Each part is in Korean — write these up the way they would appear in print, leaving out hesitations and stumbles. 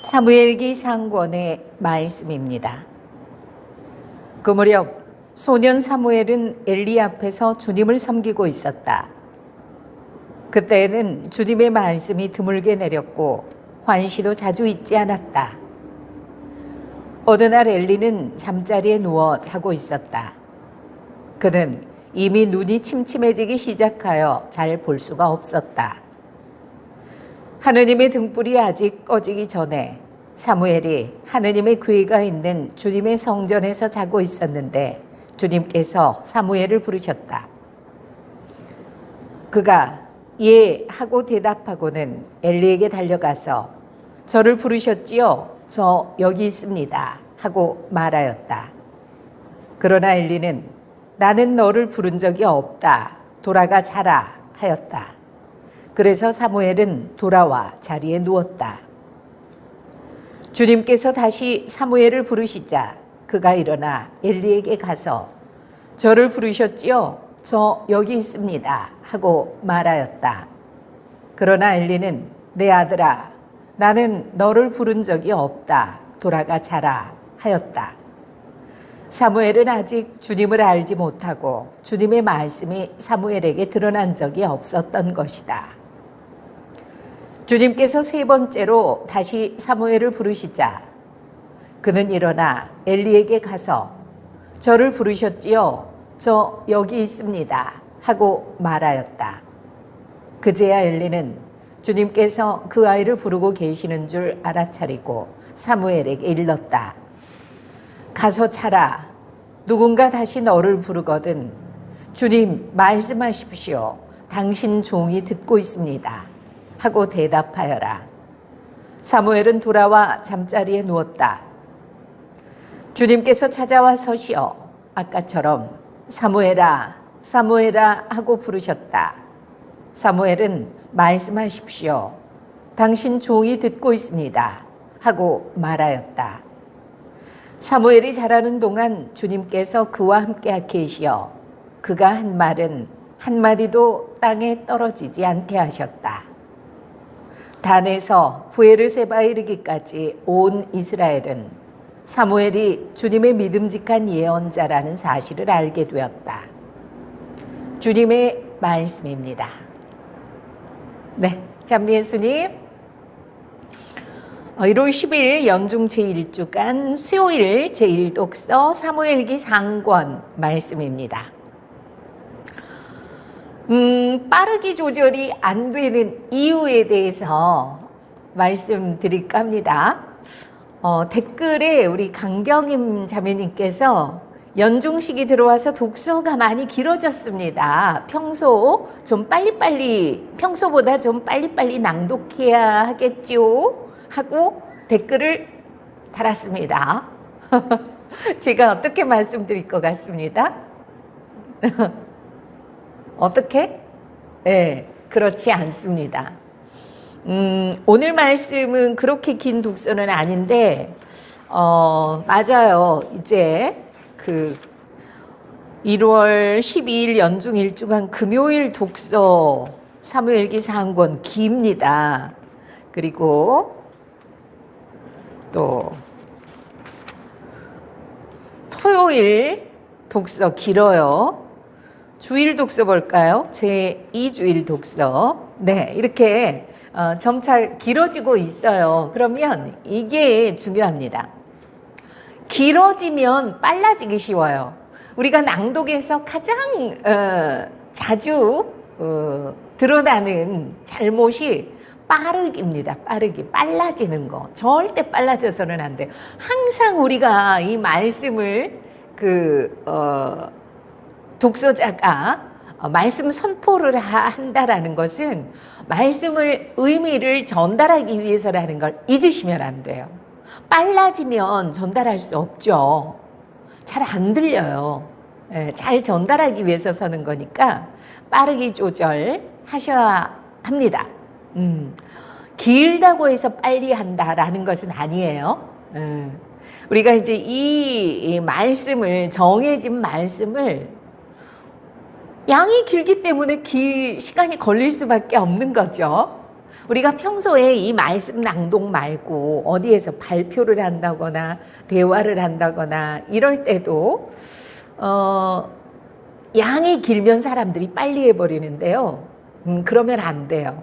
사무엘기 상권의 말씀입니다. 그 무렵 소년 사무엘은 엘리 앞에서 주님을 섬기고 있었다. 그때에는 주님의 말씀이 드물게 내렸고 환시도 자주 있지 않았다. 어느 날 엘리는 잠자리에 누워 자고 있었다. 그는 이미 눈이 침침해지기 시작하여 잘 볼 수가 없었다. 하느님의 등불이 아직 꺼지기 전에 사무엘이 하느님의 궤가 있는 주님의 성전에서 자고 있었는데 주님께서 사무엘을 부르셨다. 그가 예 하고 대답하고는 엘리에게 달려가서 저를 부르셨지요? 저 여기 있습니다 하고 말하였다. 그러나 엘리는 나는 너를 부른 적이 없다. 돌아가 자라 하였다. 그래서 사무엘은 돌아와 자리에 누웠다. 주님께서 다시 사무엘을 부르시자 그가 일어나 엘리에게 가서 저를 부르셨지요? 저 여기 있습니다 하고 말하였다. 그러나 엘리는 내 아들아 나는 너를 부른 적이 없다. 돌아가 자라 하였다. 사무엘은 아직 주님을 알지 못하고 주님의 말씀이 사무엘에게 드러난 적이 없었던 것이다. 주님께서 세 번째로 다시 사무엘을 부르시자 그는 일어나 엘리에게 가서 저를 부르셨지요? 저 여기 있습니다 하고 말하였다. 그제야 엘리는 주님께서 그 아이를 부르고 계시는 줄 알아차리고 사무엘에게 일렀다. 가서 자라. 누군가 다시 너를 부르거든 주님 말씀하십시오. 당신 종이 듣고 있습니다 하고 대답하여라. 사무엘은 돌아와 잠자리에 누웠다. 주님께서 찾아와 서시어 아까처럼 사무엘아 사무엘아 하고 부르셨다. 사무엘은 말씀하십시오. 당신 종이 듣고 있습니다 하고 말하였다. 사무엘이 자라는 동안 주님께서 그와 함께 계시어 그가 한 말은 한마디도 땅에 떨어지지 않게 하셨다. 단에서 브에르세바에 이르기까지 온 이스라엘은 사무엘이 주님의 믿음직한 예언자라는 사실을 알게 되었다. 주님의 말씀입니다. 네, 찬미 예수님 1월 10일 연중 제1주간 수요일 제1독서 사무엘기 상권 말씀입니다. 빠르기 조절이 안 되는 이유에 대해서 말씀드릴까 합니다. 댓글에 우리 강경임 자매님께서 연중식이 들어와서 독서가 많이 길어졌습니다. 평소보다 좀 빨리빨리 낭독해야 하겠죠? 하고 댓글을 달았습니다. 제가 어떻게 말씀드릴 것 같습니다. 어떻게? 네, 그렇지 않습니다. 오늘 말씀은 그렇게 긴 독서는 아닌데, 맞아요. 이제 1월 12일 연중 1주간 금요일 독서 사무엘기 상권 깁니다. 그리고 또 토요일 독서 길어요. 주일 독서 볼까요? 제2주일 독서. 네, 이렇게 점차 길어지고 있어요. 그러면 이게 중요합니다. 길어지면 빨라지기 쉬워요. 우리가 낭독에서 가장 자주 드러나는 잘못이 빠르기입니다. 빨라지는 거. 절대 빨라져서는 안 돼요. 항상 우리가 이 말씀을 독서자가 말씀 선포를 한다라는 것은 말씀을 의미를 전달하기 위해서라는 걸 잊으시면 안 돼요. 빨라지면 전달할 수 없죠. 잘 안 들려요. 잘 전달하기 위해서 서는 거니까 빠르기 조절하셔야 합니다. 길다고 해서 빨리 한다라는 것은 아니에요. 우리가 이제 이 말씀을 정해진 말씀을 양이 길기 때문에 시간이 걸릴 수밖에 없는 거죠. 우리가 평소에 이 말씀 낭독 말고 어디에서 발표를 한다거나 대화를 한다거나 이럴 때도 양이 길면 사람들이 빨리 해버리는데요. 그러면 안 돼요.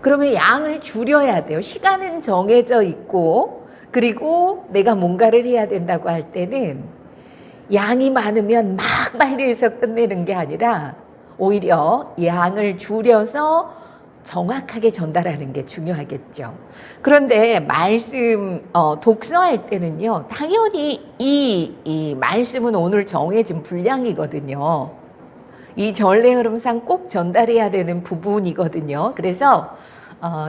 그러면 양을 줄여야 돼요. 시간은 정해져 있고, 그리고 내가 뭔가를 해야 된다고 할 때는 양이 많으면 막 빨리 해서 끝내는 게 아니라 오히려 양을 줄여서 정확하게 전달하는 게 중요하겠죠. 그런데 말씀 독서할 때는요, 당연히 이 말씀은 오늘 정해진 분량이거든요. 이 전래 흐름상 꼭 전달해야 되는 부분이거든요. 그래서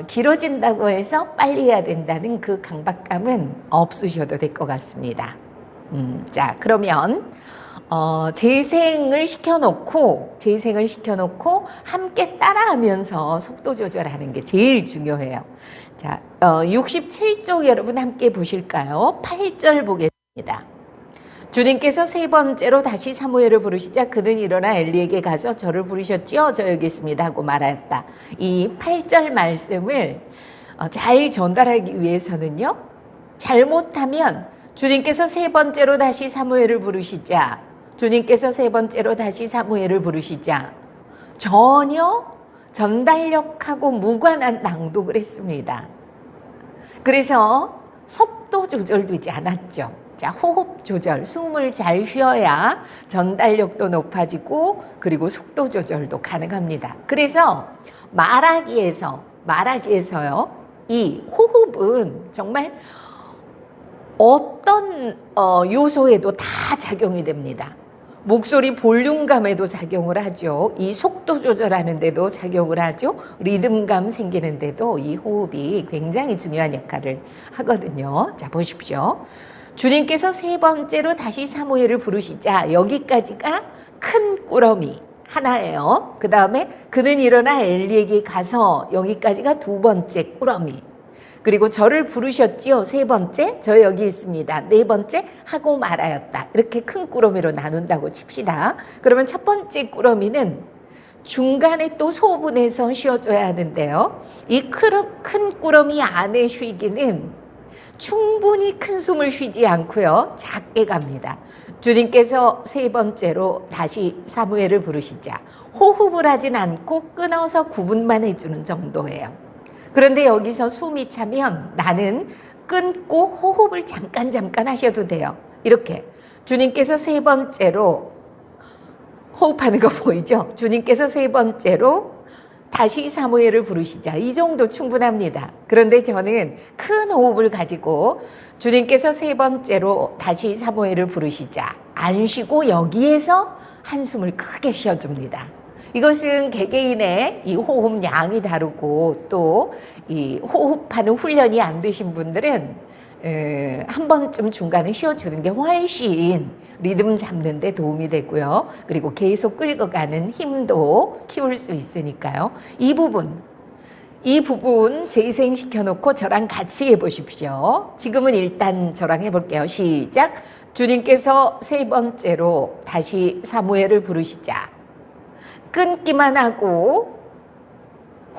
길어진다고 해서 빨리 해야 된다는 그 강박감은 없으셔도 될 것 같습니다. 자, 그러면 재생을 시켜놓고 함께 따라하면서 속도 조절하는 게 제일 중요해요. 자, 67쪽 여러분 함께 보실까요? 8절 보겠습니다. 주님께서 세 번째로 다시 사무엘을 부르시자 그는 일어나 엘리에게 가서 저를 부르셨지요? 저 여기 있습니다 하고 말하였다. 이 8절 말씀을 잘 전달하기 위해서는요, 잘못하면 주님께서 세 번째로 다시 사무엘을 부르시자 전혀 전달력하고 무관한 낭독을 했습니다. 그래서 속도 조절되지 않았죠. 자, 호흡 조절, 숨을 잘 쉬어야 전달력도 높아지고 그리고 속도 조절도 가능합니다. 그래서 말하기에서요, 이 호흡은 정말 어떤 요소에도 다 작용이 됩니다. 목소리 볼륨감에도 작용을 하죠. 이 속도 조절하는 데도 작용을 하죠. 리듬감 생기는 데도 이 호흡이 굉장히 중요한 역할을 하거든요. 자, 보십시오. 주님께서 세 번째로 다시 사무엘을 부르시자 여기까지가 큰 꾸러미 하나예요. 그 다음에 그는 일어나 엘리에게 가서 여기까지가 두 번째 꾸러미. 그리고 저를 부르셨지요. 세 번째, 저 여기 있습니다. 네 번째, 하고 말하였다. 이렇게 큰 꾸러미로 나눈다고 칩시다. 그러면 첫 번째 꾸러미는 중간에 또 소분해서 쉬어줘야 하는데요. 이 큰 꾸러미 안에 쉬기는 충분히 큰 숨을 쉬지 않고요, 작게 갑니다. 주님께서 세 번째로 다시 사무엘을 부르시자 호흡을 하진 않고 끊어서 구분만 해주는 정도예요. 그런데 여기서 숨이 차면 나는 끊고 호흡을 잠깐 하셔도 돼요. 이렇게 주님께서 세 번째로 호흡하는 거 보이죠? 주님께서 세 번째로 다시 사무엘을 부르시자. 이 정도 충분합니다. 그런데 저는 큰 호흡을 가지고 주님께서 세 번째로 다시 사무엘을 부르시자. 안 쉬고 여기에서 한숨을 크게 쉬어줍니다. 이것은 개개인의 이 호흡 양이 다르고 또 이 호흡하는 훈련이 안 되신 분들은 한 번쯤 중간에 쉬어주는 게 훨씬 리듬 잡는 데 도움이 되고요. 그리고 계속 끌고 가는 힘도 키울 수 있으니까요. 이 부분 재생시켜 놓고 저랑 같이 해보십시오. 지금은 일단 저랑 해볼게요. 시작. 주님께서 세 번째로 다시 사무엘을 부르시자. 끊기만 하고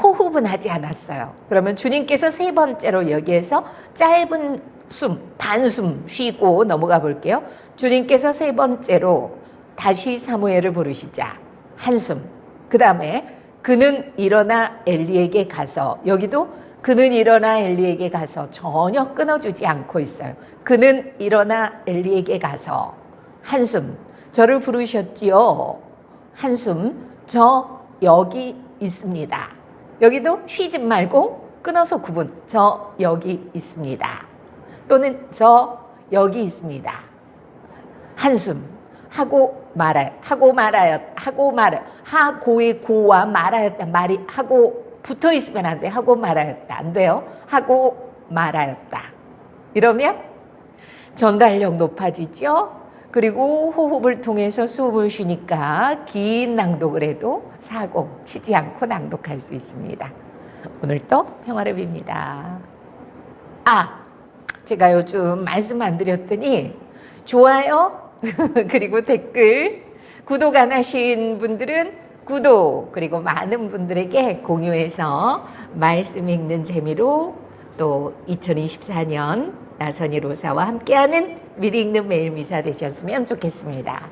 호흡은 하지 않았어요. 그러면 주님께서 세 번째로 여기에서 짧은 숨, 반숨 쉬고 넘어가 볼게요. 주님께서 세 번째로 다시 사무엘을 부르시자. 한숨. 그 다음에 그는 일어나 엘리에게 가서, 여기도 그는 일어나 엘리에게 가서 전혀 끊어주지 않고 있어요. 그는 일어나 엘리에게 가서 한숨. 저를 부르셨지요. 한숨. 저 여기 있습니다. 여기도 쉬지 말고 끊어서 구분. 저 여기 있습니다. 또는 저 여기 있습니다. 한숨. 하고 하고의 고와 말하였다. 말이 하고 붙어 있으면 안 돼. 하고 말하였다. 안 돼요. 하고 말하였다. 이러면 전달력 높아지죠. 그리고 호흡을 통해서 수업을 쉬니까 긴 낭독을 해도 사고 치지 않고 낭독할 수 있습니다. 오늘도 평화를 빕니다. 제가 요즘 말씀 안 드렸더니 좋아요 그리고 댓글, 구독 안 하신 분들은 구독 그리고 많은 분들에게 공유해서 말씀 읽는 재미로 또 2024년 나선희 로사와 함께하는 미리 읽는 매일 미사 되셨으면 좋겠습니다.